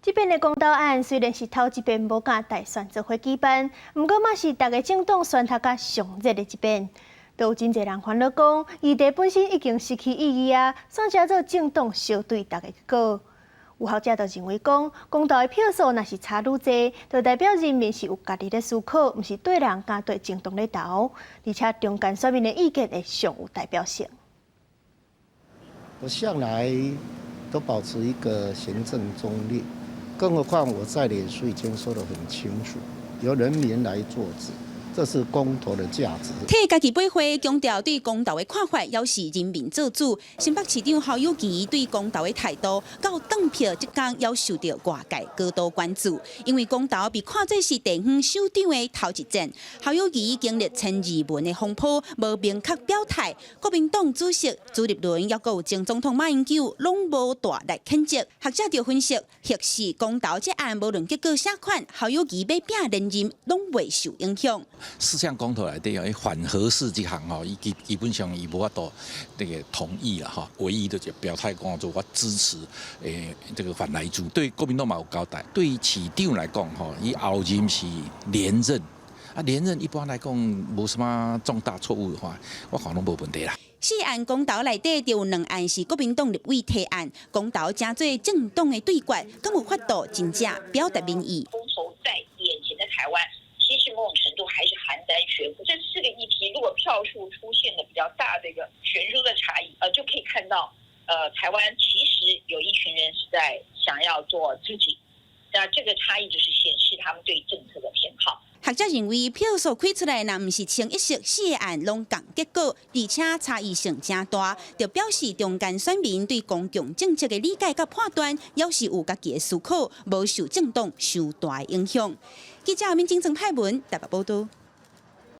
这边的公投案虽然是头一遍无甲大选做伙举办，不过嘛是大家政党选读甲上热的一遍。都有真侪人烦恼讲，议题本身已经失去意义啊，算叫做政党相对大家结果。有学者就认为讲，公投的票数若是差愈侪，就代表人民是有家己的思考，毋是对人甲对政党咧投，而且中间选民的意见会上有代表性。我向来都保持一个行政中立，更何况我在脸书已经说得很清楚，由人民来做主。 这是公投的价值。替家己背花，强调对公投的看法，要是人民做主。新北市长侯友宜对公投的态度，到当票即天要受到外界高度关注。因为公投被看作是地方首长的头一战，侯友宜经历12文的风波，无明确表态。国民党主席朱立伦，还有前总统马英九，拢无大力谴责。学者就分析，或是公投这案无论结果啥款，侯友宜要拼连任，拢未受影响。 4项公投来底哦，反核四这项哦，基本上伊无法度那个同意啦哈，唯一的就表态讲做我支持这个反莱猪，对国民党嘛有交代，对市长来讲吼，伊后任是连任啊，连任一般来讲无什么重大错误的话，我看拢无问题啦。 4案公投内底就有2案是国民党立委提案，公投真做政党的对决，更有法度真正表达民意。公投在眼前的台湾。 其实某种程度还是邯郸学步，这4个议题如果票数出现了比较大的一个悬殊的差异，就可以看到，台湾其实有一群人是在想要做自己，那这个差异就是显示他们对政策的偏好。学者认为票数开出来，若不是清一色4个案拢共结果，而且差异性真大，就表示中间选民对公共政策的理解甲判断，要是有家己的思考，无受政党伤大影响。记者民警曾派文台北报道。